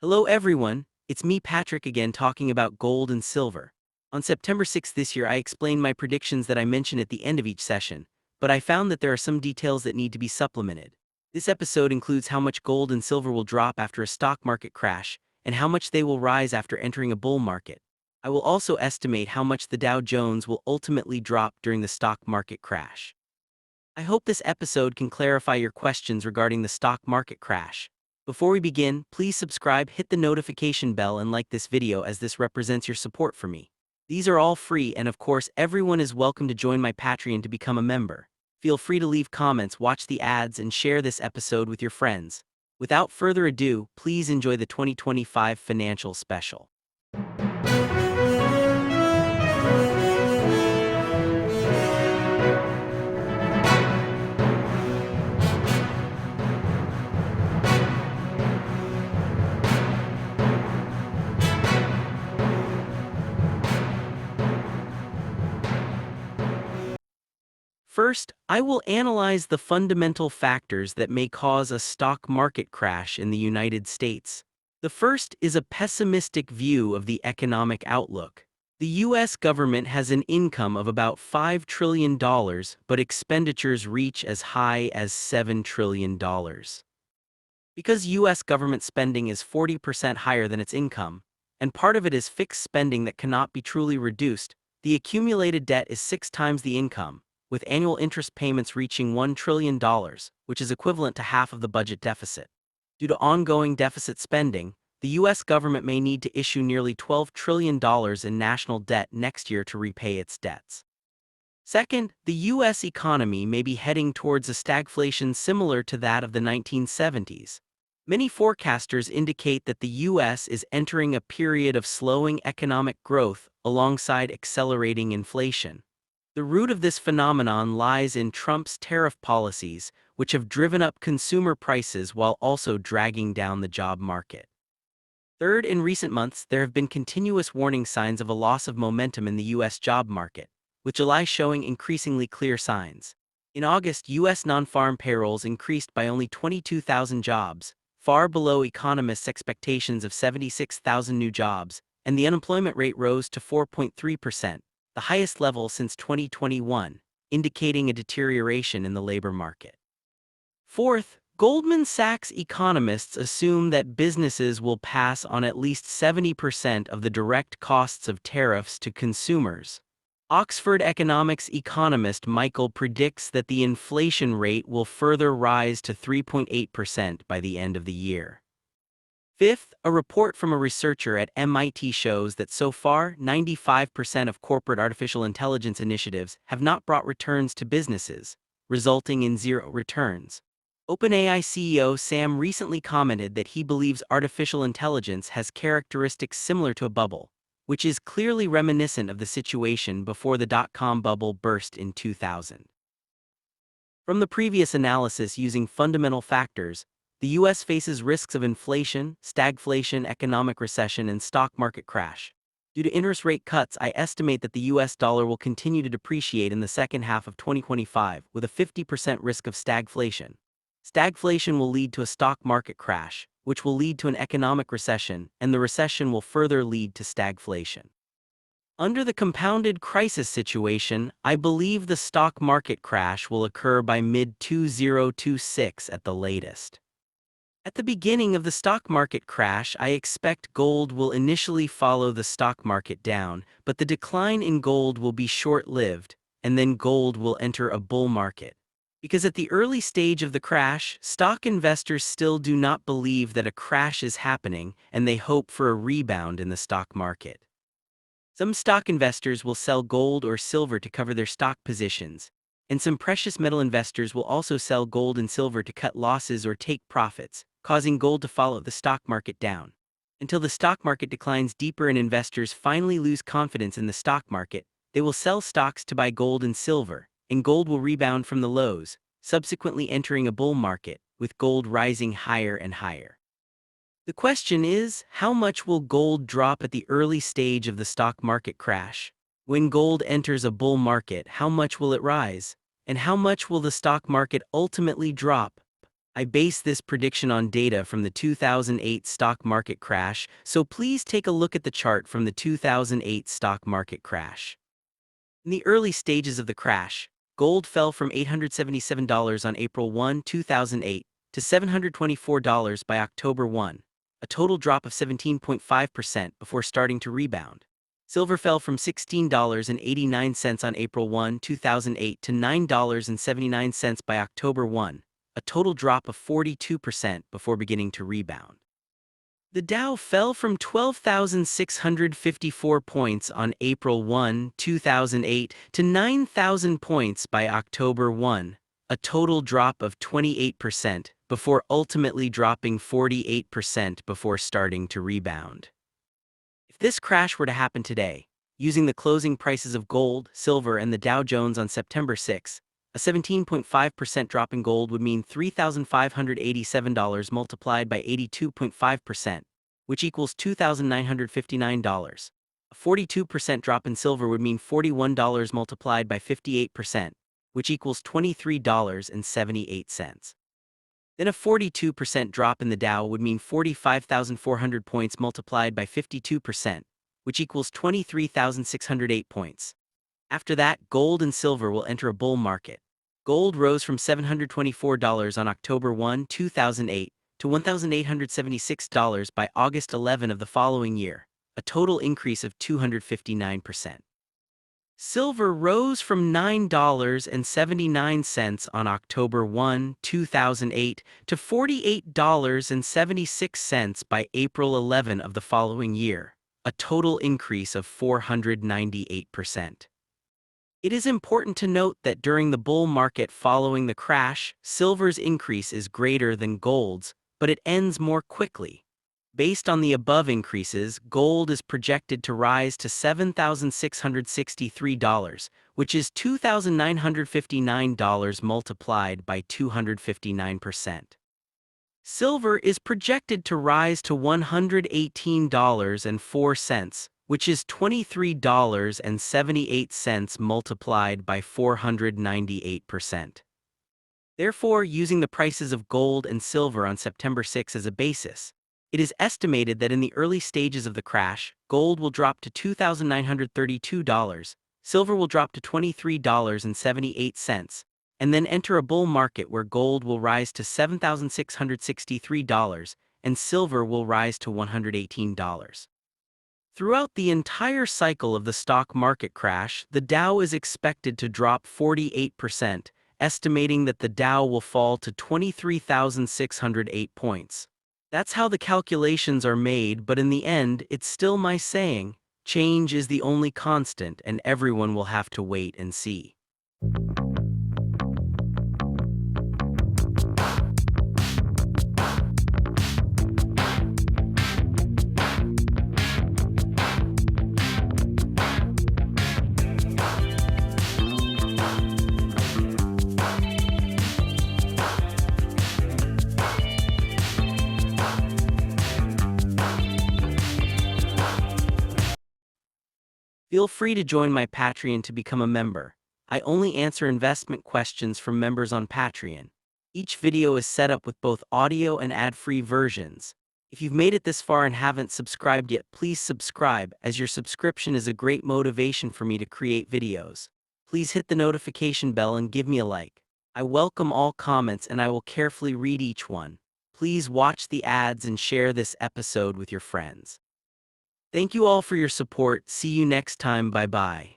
Hello everyone, it's me Patrick again talking about gold and silver. On September 6th this year I explained my predictions that I mention at the end of each session, but I found that there are some details that need to be supplemented. This episode includes how much gold and silver will drop after a stock market crash, and how much they will rise after entering a bull market. I will also estimate how much the Dow Jones will ultimately drop during the stock market crash. I hope this episode can clarify your questions regarding the stock market crash. Before we begin, please subscribe, hit the notification bell and like this video as this represents your support for me. These are all free and of course everyone is welcome to join my Patreon to become a member. Feel free to leave comments, watch the ads and share this episode with your friends. Without further ado, please enjoy the 2025 financial special. First, I will analyze the fundamental factors that may cause a stock market crash in the United States. The first is a pessimistic view of the economic outlook. The U.S. government has an income of about $5 trillion, but expenditures reach as high as $7 trillion. Because U.S. government spending is 40% higher than its income, and part of it is fixed spending that cannot be truly reduced, the accumulated debt is 6 times the income, with annual interest payments reaching $1 trillion, which is equivalent to half of the budget deficit. Due to ongoing deficit spending, the U.S. government may need to issue nearly $12 trillion in national debt next year to repay its debts. Second, the U.S. economy may be heading towards a stagflation similar to that of the 1970s. Many forecasters indicate that the U.S. is entering a period of slowing economic growth alongside accelerating inflation. The root of this phenomenon lies in Trump's tariff policies, which have driven up consumer prices while also dragging down the job market. Third, in recent months, there have been continuous warning signs of a loss of momentum in the U.S. job market, with July showing increasingly clear signs. In August, U.S. non-farm payrolls increased by only 22,000 jobs, far below economists' expectations of 76,000 new jobs, and the unemployment rate rose to 4.3%. The highest level since 2021, indicating a deterioration in the labor market. Fourth, Goldman Sachs economists assume that businesses will pass on at least 70% of the direct costs of tariffs to consumers. Oxford economics economist Michael predicts that the inflation rate will further rise to 3.8% by the end of the year. Fifth, a report from a researcher at MIT shows that so far, 95% of corporate artificial intelligence initiatives have not brought returns to businesses, resulting in zero returns. OpenAI CEO Sam recently commented that he believes artificial intelligence has characteristics similar to a bubble, which is clearly reminiscent of the situation before the dot-com bubble burst in 2000. From the previous analysis using fundamental factors, the U.S. faces risks of inflation, stagflation, economic recession, and stock market crash. Due to interest rate cuts, I estimate that the U.S. dollar will continue to depreciate in the second half of 2025, with a 50% risk of stagflation. Stagflation will lead to a stock market crash, which will lead to an economic recession, and the recession will further lead to stagflation. Under the compounded crisis situation, I believe the stock market crash will occur by mid-2026 at the latest. At the beginning of the stock market crash, I expect gold will initially follow the stock market down, but the decline in gold will be short-lived, and then gold will enter a bull market. Because at the early stage of the crash, stock investors still do not believe that a crash is happening, and they hope for a rebound in the stock market. Some stock investors will sell gold or silver to cover their stock positions, and some precious metal investors will also sell gold and silver to cut losses or take profits, causing gold to follow the stock market down. Until the stock market declines deeper and investors finally lose confidence in the stock market, they will sell stocks to buy gold and silver, and gold will rebound from the lows, subsequently entering a bull market, with gold rising higher and higher. The question is, how much will gold drop at the early stage of the stock market crash? When gold enters a bull market, how much will it rise? And how much will the stock market ultimately drop? I base this prediction on data from the 2008 stock market crash, so please take a look at the chart from the 2008 stock market crash. In the early stages of the crash, gold fell from $877 on April 1, 2008, to $724 by October 1, a total drop of 17.5% before starting to rebound. Silver fell from $16.89 on April 1, 2008 to $9.79 by October 1, a total drop of 42% before beginning to rebound. The Dow fell from 12,654 points on April 1, 2008 to 9,000 points by October 1, a total drop of 28% before ultimately dropping 48% before starting to rebound. If this crash were to happen today, using the closing prices of gold, silver, and the Dow Jones on September 6, a 17.5% drop in gold would mean $3,587 multiplied by 82.5%, which equals $2,959. A 42% drop in silver would mean $41 multiplied by 58%, which equals $23.78. Then a 42% drop in the Dow would mean 45,400 points multiplied by 52%, which equals 23,608 points. After that, gold and silver will enter a bull market. Gold rose from $724 on October 1, 2008 to $1,876 by August 11 of the following year, a total increase of 259%. Silver rose from $9.79 on October 1, 2008 to $48.76 by April 11 of the following year, a total increase of 498%. It is important to note that during the bull market following the crash, silver's increase is greater than gold's, but it ends more quickly. Based on the above increases, gold is projected to rise to $7,663, which is $2,959 multiplied by 259%. Silver is projected to rise to $118.04, which is $23.78 multiplied by 498%. Therefore, using the prices of gold and silver on September 6 as a basis, it is estimated that in the early stages of the crash, gold will drop to $2,932, silver will drop to $23.78, and then enter a bull market where gold will rise to $7,663 and silver will rise to $118. Throughout the entire cycle of the stock market crash, the Dow is expected to drop 48%, estimating that the Dow will fall to 23,608 points. That's how the calculations are made, but in the end, it's still my saying, change is the only constant and everyone will have to wait and see. Feel free to join my Patreon to become a member. I only answer investment questions from members on Patreon. Each video is set up with both audio and ad-free versions. If you've made it this far and haven't subscribed yet, please subscribe, as your subscription is a great motivation for me to create videos. Please hit the notification bell and give me a like. I welcome all comments and I will carefully read each one. Please watch the ads and share this episode with your friends. Thank you all for your support. See you next time. Bye-bye.